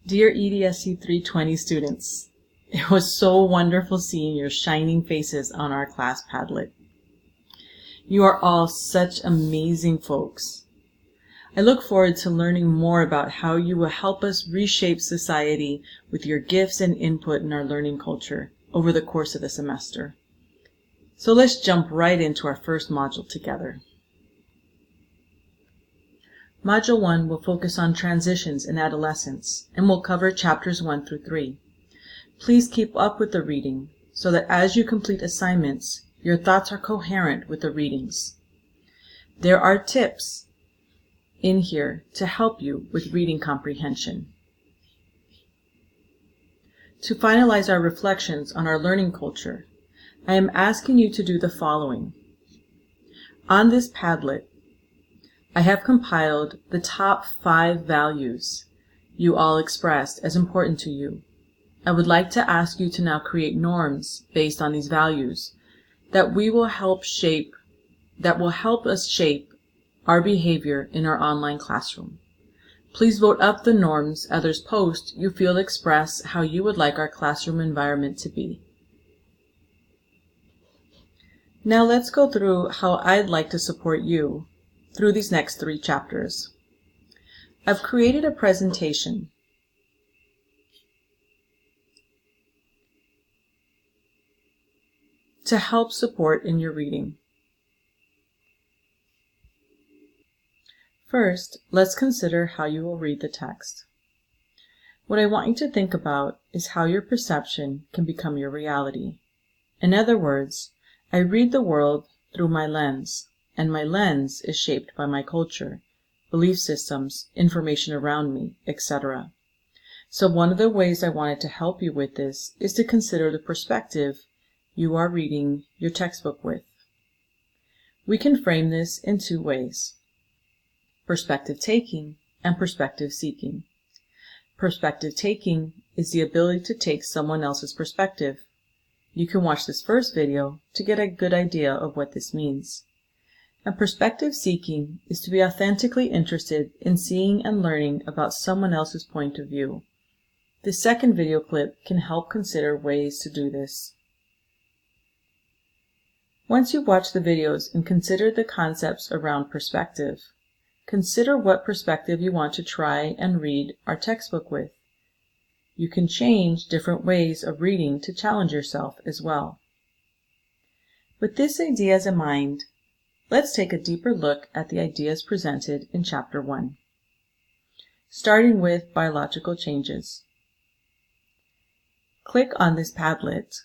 Dear EDSC 320 students, it was so wonderful seeing your shining faces on our class Padlet. You are all such amazing folks. I look forward to learning more about how you will help us reshape society with your gifts and input in our learning culture over the course of the semester. So let's jump right into our first module together. Module 1 will focus on transitions in adolescence and will cover chapters 1 through 3. Please keep up with the reading so that as you complete assignments, your thoughts are coherent with the readings. There are tips in here to help you with reading comprehension. To finalize our reflections on our learning culture, I am asking you to do the following. On this Padlet, I have compiled the top 5 values you all expressed as important to you. I would like to ask you to now create norms based on these values that will help us shape our behavior in our online classroom. Please vote up the norms others post you feel express how you would like our classroom environment to be. Now let's go through how I'd like to support you through these next 3 chapters. I've created a presentation to help support in your reading. First, let's consider how you will read the text. What I want you to think about is how your perception can become your reality. In other words, I read the world through my lens, and my lens is shaped by my culture, belief systems, information around me, etc. So one of the ways I wanted to help you with this is to consider the perspective you are reading your textbook with. We can frame this in 2 ways: perspective taking and perspective seeking. Perspective taking is the ability to take someone else's perspective. You can watch this first video to get a good idea of what this means. And perspective seeking is to be authentically interested in seeing and learning about someone else's point of view. This second video clip can help consider ways to do this. Once you've watched the videos and considered the concepts around perspective, consider what perspective you want to try and read our textbook with. You can change different ways of reading to challenge yourself as well. With this idea in mind, let's take a deeper look at the ideas presented in Chapter 1, starting with biological changes. Click on this Padlet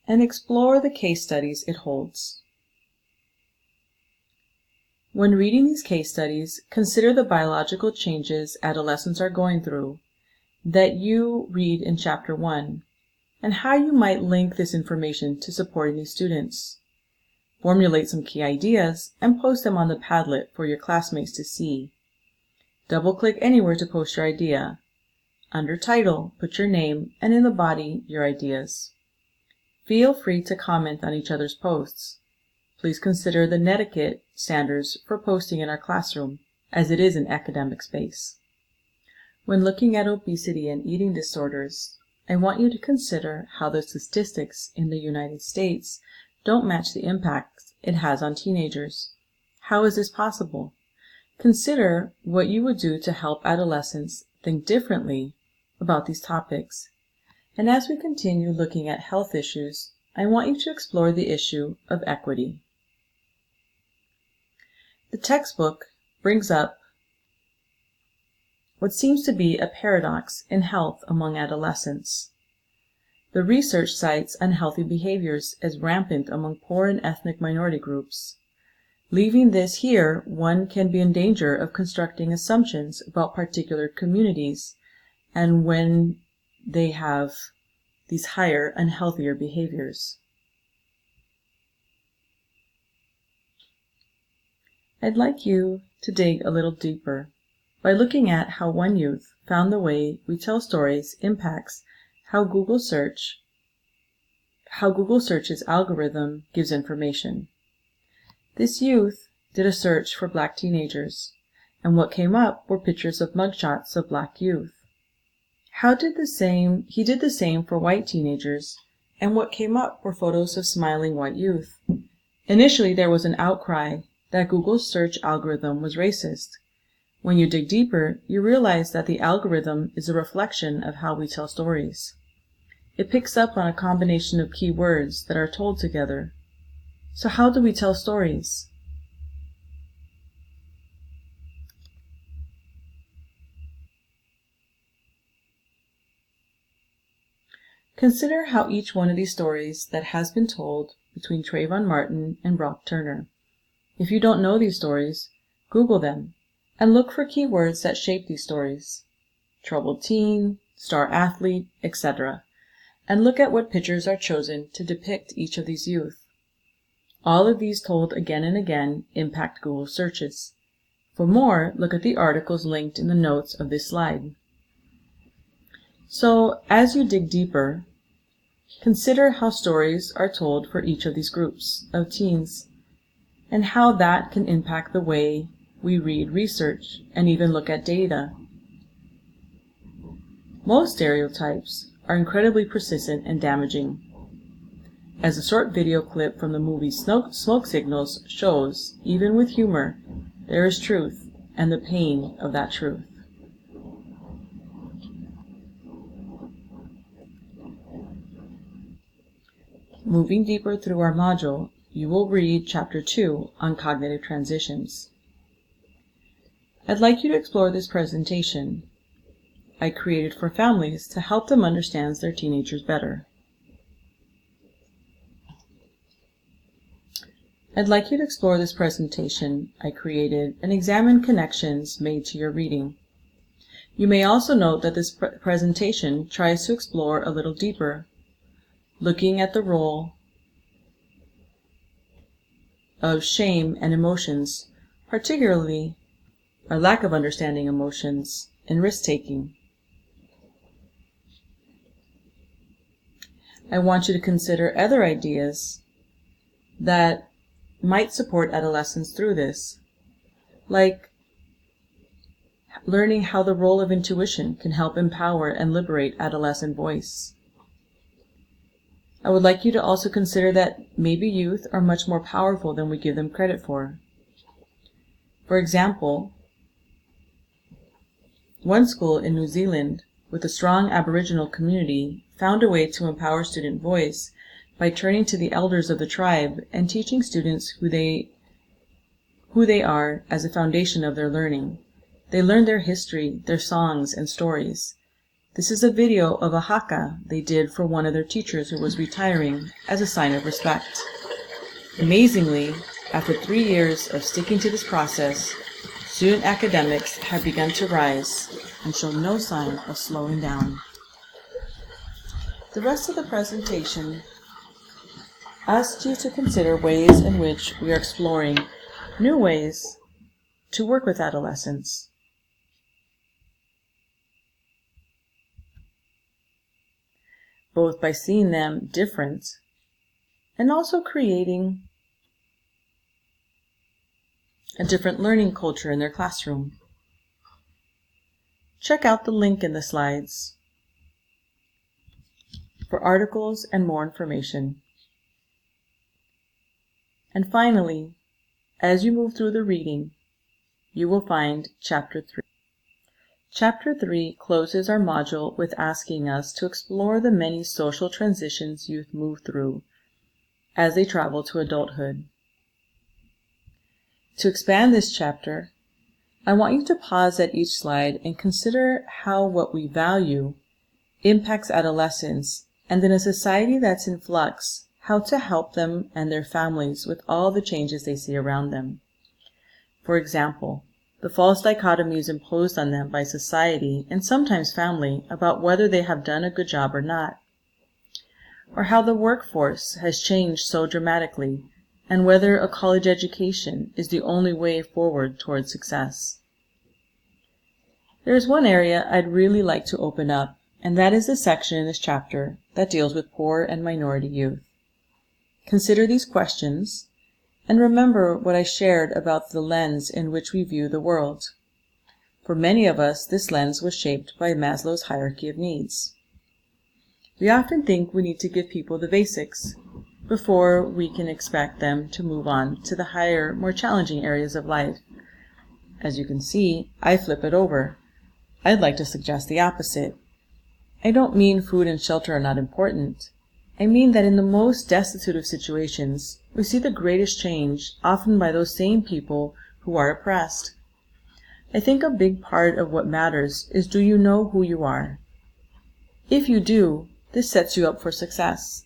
and explore the case studies it holds. When reading these case studies, consider the biological changes adolescents are going through that you read in Chapter 1, and how you might link this information to supporting these students. Formulate some key ideas and post them on the Padlet for your classmates to see. Double-click anywhere to post your idea. Under title, put your name, and in the body, your ideas. Feel free to comment on each other's posts. Please consider the netiquette standards for posting in our classroom, as it is an academic space. When looking at obesity and eating disorders, I want you to consider how the statistics in the United States don't match the impact it has on teenagers. How is this possible? Consider what you would do to help adolescents think differently about these topics. And as we continue looking at health issues, I want you to explore the issue of equity. The textbook brings up what seems to be a paradox in health among adolescents. The research cites unhealthy behaviors as rampant among poor and ethnic minority groups. Leaving this here, one can be in danger of constructing assumptions about particular communities and when they have these higher, unhealthier behaviors. I'd like you to dig a little deeper by looking at how one youth found the way we tell stories impacts how Google Search's algorithm gives information. This youth did a search for Black teenagers and what came up were pictures of mugshots of black youth. He did the same for white teenagers, and what came up were photos of smiling white youth. Initially, there was an outcry that Google's search algorithm was racist. When you dig deeper, you realize that the algorithm is a reflection of how we tell stories. It picks up on a combination of key words that are told together. So how do we tell stories? Consider how each one of these stories that has been told between Trayvon Martin and Brock Turner. If you don't know these stories, Google them and look for keywords that shape these stories. Troubled teen, star athlete, etc. And look at what pictures are chosen to depict each of these youth. All of these told again and again impact Google searches. For more, look at the articles linked in the notes of this slide. So, as you dig deeper, consider how stories are told for each of these groups of teens, and how that can impact the way we read research and even look at data. Most stereotypes are incredibly persistent and damaging. As a short video clip from the movie Smoke Signals shows, even with humor, there is truth and the pain of that truth. Moving deeper through our module, you will read Chapter 2 on cognitive transitions. I'd like you to explore this presentation I created for families to help them understand their teenagers better. I'd like you to explore this presentation I created and examine connections made to your reading. You may also note that this presentation tries to explore a little deeper, looking at the role of shame and emotions, particularly our lack of understanding emotions and risk-taking. I want you to consider other ideas that might support adolescents through this, like learning how the role of intuition can help empower and liberate adolescent voice. I would like you to also consider that maybe youth are much more powerful than we give them credit for. For example, one school in New Zealand with a strong Aboriginal community found a way to empower student voice by turning to the elders of the tribe and teaching students who they are as a foundation of their learning. They learned their history, their songs, and stories. This is a video of a haka they did for one of their teachers who was retiring as a sign of respect. Amazingly, after 3 years of sticking to this process, student academics have begun to rise and show no sign of slowing down. The rest of the presentation asks you to consider ways in which we are exploring new ways to work with adolescents. Both by seeing them different and also creating a different learning culture in their classroom. Check out the link in the slides for articles and more information. And finally, as you move through the reading, you will find Chapter 3. Chapter 3 closes our module with asking us to explore the many social transitions youth move through as they travel to adulthood. To expand this chapter, I want you to pause at each slide and consider how what we value impacts adolescents, and in a society that's in flux, how to help them and their families with all the changes they see around them. For example, the false dichotomies imposed on them by society and sometimes family about whether they have done a good job or not, or how the workforce has changed so dramatically and whether a college education is the only way forward towards success. There is one area I'd really like to open up, and that is the section in this chapter that deals with poor and minority youth. Consider these questions and remember what I shared about the lens in which we view the world. For many of us, this lens was shaped by Maslow's hierarchy of needs. We often think we need to give people the basics before we can expect them to move on to the higher, more challenging areas of life. As you can see, I flip it over. I'd like to suggest the opposite. I don't mean food and shelter are not important. I mean that in the most destitute of situations, we see the greatest change, often by those same people who are oppressed. I think a big part of what matters is, do you know who you are? If you do, this sets you up for success,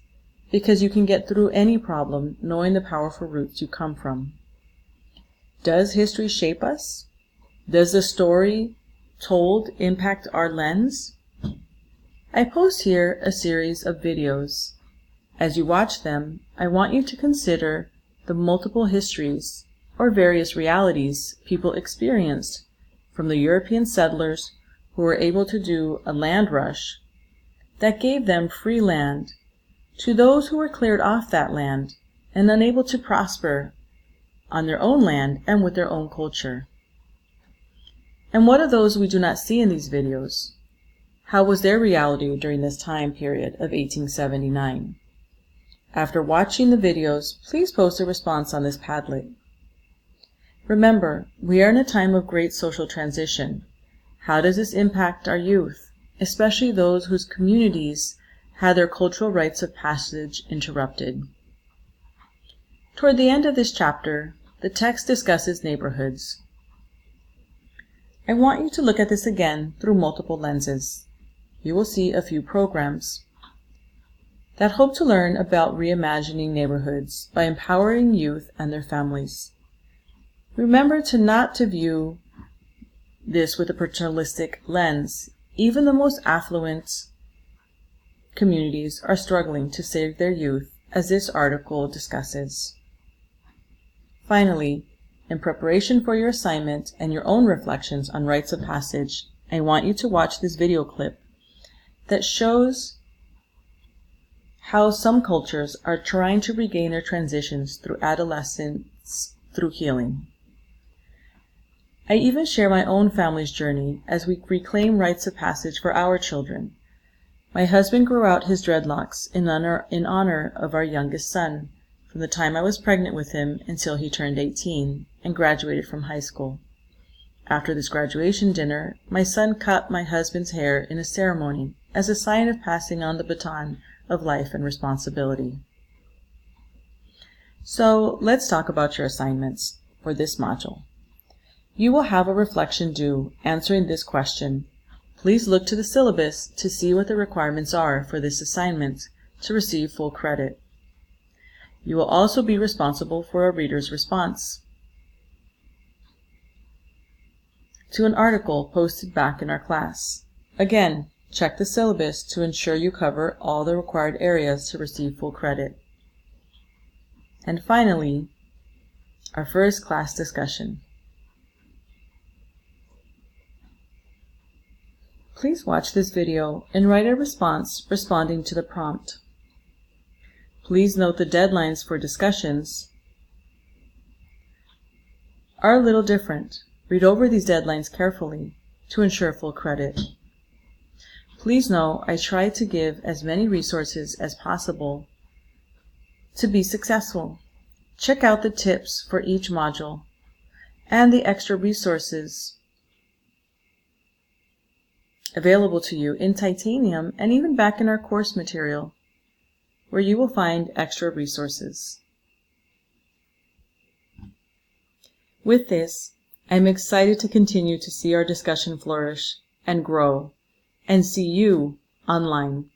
because you can get through any problem knowing the powerful roots you come from. Does history shape us? Does the story told impact our lens? I post here a series of videos. As you watch them, I want you to consider the multiple histories or various realities people experienced, from the European settlers who were able to do a land rush that gave them free land, to those who were cleared off that land and unable to prosper on their own land and with their own culture. And what of those we do not see in these videos? How was their reality during this time period of 1879? After watching the videos, please post a response on this Padlet. Remember, we are in a time of great social transition. How does this impact our youth, especially those whose communities had their cultural rites of passage interrupted? Toward the end of this chapter, the text discusses neighborhoods. I want you to look at this again through multiple lenses. You will see a few programs that hope to learn about reimagining neighborhoods by empowering youth and their families. Remember not to view this with a paternalistic lens. Even the most affluent communities are struggling to save their youth, as this article discusses. Finally, in preparation for your assignment and your own reflections on rites of passage, I want you to watch this video clip that shows how some cultures are trying to regain their transitions through adolescence through healing. I even share my own family's journey as we reclaim rites of passage for our children. My husband grew out his dreadlocks in honor of our youngest son, from the time I was pregnant with him until he turned 18 and graduated from high school. After this graduation dinner, my son cut my husband's hair in a ceremony as a sign of passing on the baton of life and responsibility. So let's talk about your assignments for this module. You will have a reflection due answering this question. Please look to the syllabus to see what the requirements are for this assignment to receive full credit. You will also be responsible for a reader's response to an article posted back in our class. Again, check the syllabus to ensure you cover all the required areas to receive full credit. And finally, our first class discussion. Please watch this video and write a response responding to the prompt. Please note the deadlines for discussions are a little different. Read over these deadlines carefully to ensure full credit. Please know I try to give as many resources as possible to be successful. Check out the tips for each module and the extra resources available to you in Titanium and even back in our course material, where you will find extra resources. With this, I'm excited to continue to see our discussion flourish and grow, and see you online.